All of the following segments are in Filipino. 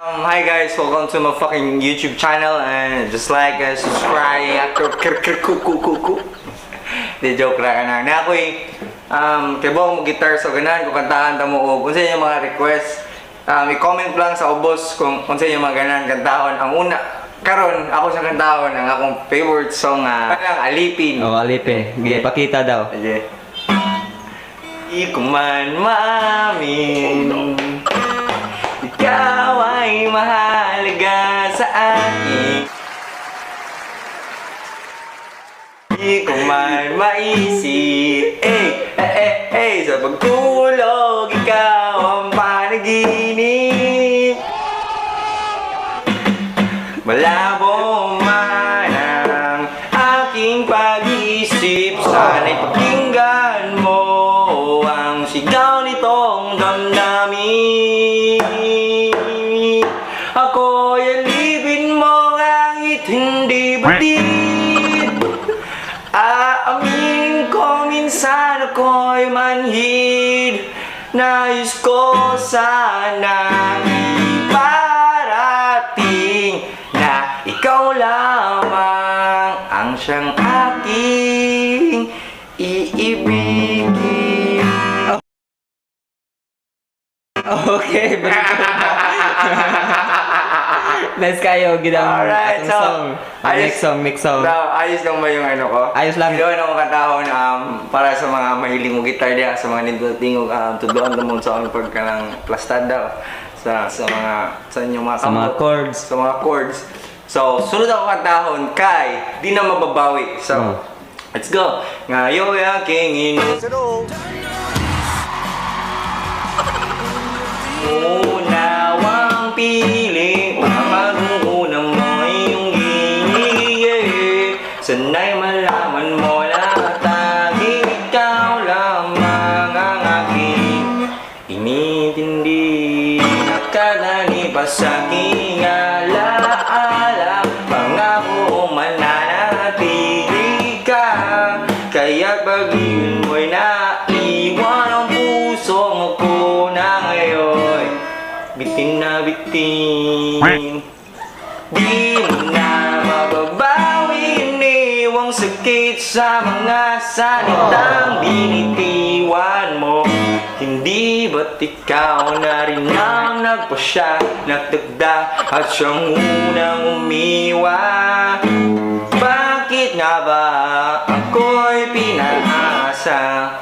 Hi guys, welcome to my fucking YouTube channel and just like and subscribe Di joke ra kana. Na ako'y kay mo guitar so ganahan ko kantahan ta mo og unsa yung mga request. I-comment lang sa ubos kung unsa yung mga ganahan kantahon. Ang una karon ako sa kantahon ang akong favorite song Alipin. Oh, alipin. Ipakita daw. Okay. Di ko man maamin ikaw ay mahalaga sa akin. Di ko man maisip sa pagtulog ikaw ang panaginip. Malabo man ang aking pag-iisip, sana'y pakinggan mo ang sigaw nitong damdamin. Ako'y alipin mo ngangit hindi batid. Aamin ko minsan ako'y manhid. Nais ko sana iparating na ikaw lamang ang siyang aking iibigin. Okay, nice kayo, gidang Alright, so, song. Mix song. Ayos lang ba yung ano ko? Ayos lang. Doon ako katahon para sa mga mahiling mo guitar diya, sa mga nindot-tingog, tuduan mo sa mga pagka ng plastada sa inyong mga Sa mga chords. Sa mga chords. So, sunod ako katahon kay Di Na Mababawi. So, let's go. Ngayon aking unawang piling magungunang mo iyong ginigay. Sana'y malaman mo lahat tanging ikaw lamang ang aking inintindi. Nakadalipas sa aking alaala, pangako mananatili ka. Kaya't pag-ibig mo'y naiwan ang puso mo ko na ngayon bitin na bitin. Di mo na mababawi iniwang sakit sa mga salitang binitiwan mo. Hindi ba't ikaw na rin ang nagpasya, nagdagda at siyang unang umiwa? Bakit nga ba ako'y pinaasa?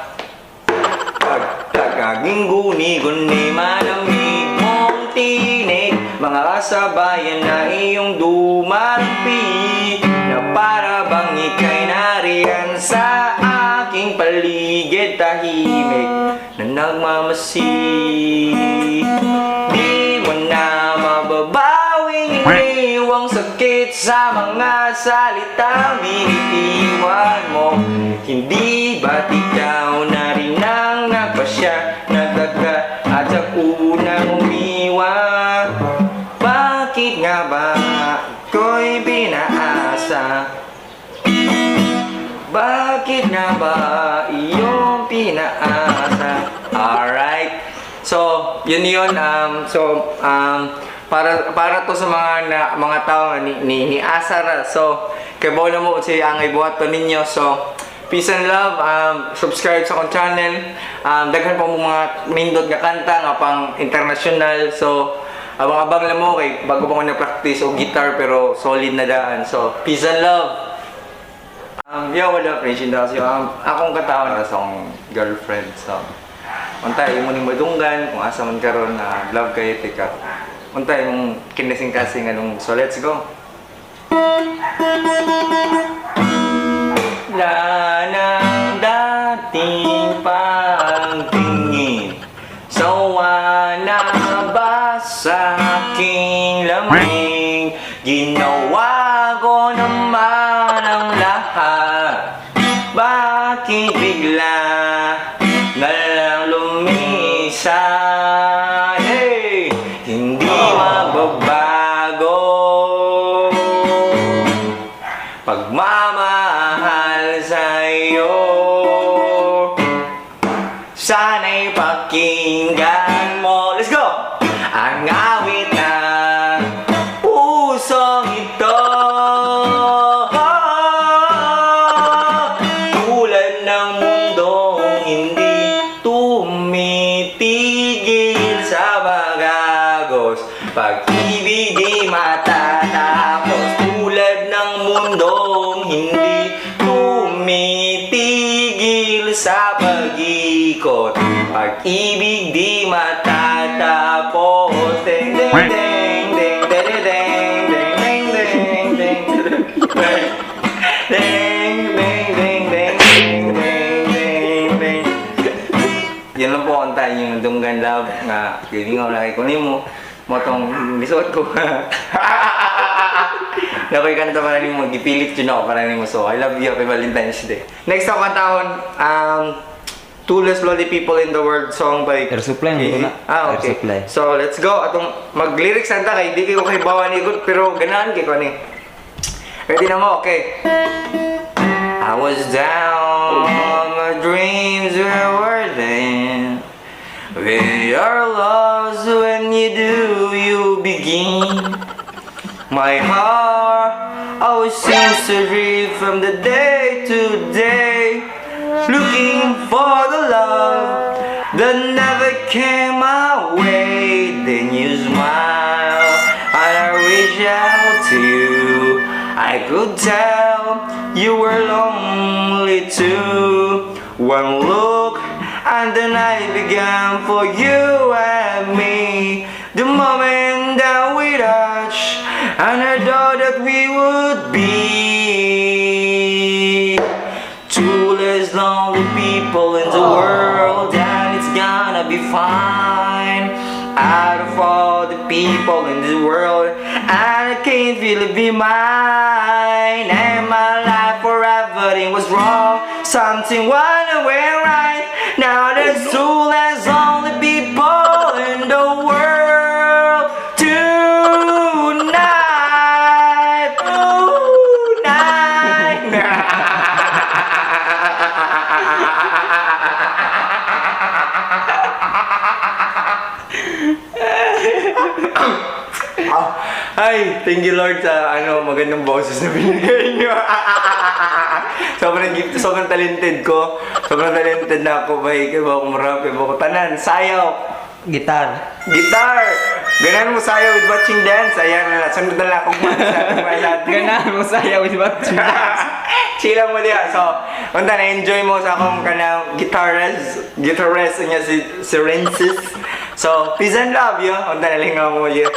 Pagkaging guni-guni malamig mong tinig, mga kasabayan na iyong dumapi, na para bang ika'y nariyan sa aking paligid, tahimik na nagmamasid. Di mo na mababawing iniwang sakit sa mga salitang binitiwan mo. Hindi ba't ikaw na rin ang nagpasya, nagdaga at sa unang umiwa? Bakit nga ba ako'y pinaasa? Bakit nga ba iyong pinaasa? Alright. So, yun. Para to sa mga tao ni Asara. So, kay bola mo si ang ibuhat to ninyo. So, peace and love. Subscribe sa akong channel. Daghan pa mo mga nindot nga kanta nga pang international. So, abang-abang lang mo kay bago pa ko na-practice o guitar pero solid na daan. So, peace and love. What up, Rachel Dawes? Akong katawan na sa akong girlfriend. So, untay mo ning madunggan kung asa man karon na love kayo tika. Untay mong kinasing-kasing anong, so let's go. Ng dating pagtingin, sawa na ba sa aking lamig? Ginawa ko naman ang lahat, bakit bigla na lang lumisan? Hey, hindi magbabago pagmamahal sa'yo. Sana'y pakinggan mo. Let's go! Ang awit na Pag-ibig di matatapos, tulad ng mundong hindi tumitigil sa pag-ikot. Pag-ibig di matatapos. Ding ding ding ding ding ding ding ding ding ding ding ding ding ding ding ding ding ding. Yan lang po ang tayo yung Dunggan Love nga hindi nga wala ko nimo motong lisuot ko. Nakoy kanta para nimo gipilit yun ako para nimo, so I love you, happy Valentine's Day. Next ako kantahon Two Less Lonely People in the World song by Air Supply, KZ. na. Air Okay. Supply. So let's go atong mag-lyrics anta kay di ko kay bawa ni good pero ganahan kay ko ni. Ready na mo? Okay. I was down, my dreams were then. We are lost when you do, you begin. My heart always seems to drift from the day to day, looking for the love that never came my way. Then you smile, and I reach out to you. I could tell you were lonely too. One look, and the night began for you and me. The moment that we touched, and I thought that we would be two less lonely people in the world, and it's gonna be fine. Out of all the people in the world, I can't feel it be mine. And my life forever it was wrong. Something went right. Now there's two less lonely people in the world tonight. Ay, thank you Lord sa magandang boses na binigay niyo. Sobrang gift, sobrang talented ko. Sobrang talented na ako, bay. Kaya ba akong marap, kaya ba ako tanan. Sayaw, Gitar. gitar. Ganan mo sayaw with watching dance. Ayan na, sunod na lang akong mansa. Ganahan mo saya with what? Chila mo diya. So, unta na-enjoy mo sa akong kanang guitarist niya si Rensis. So, peace and love yun. Unta na lingaw mo yun.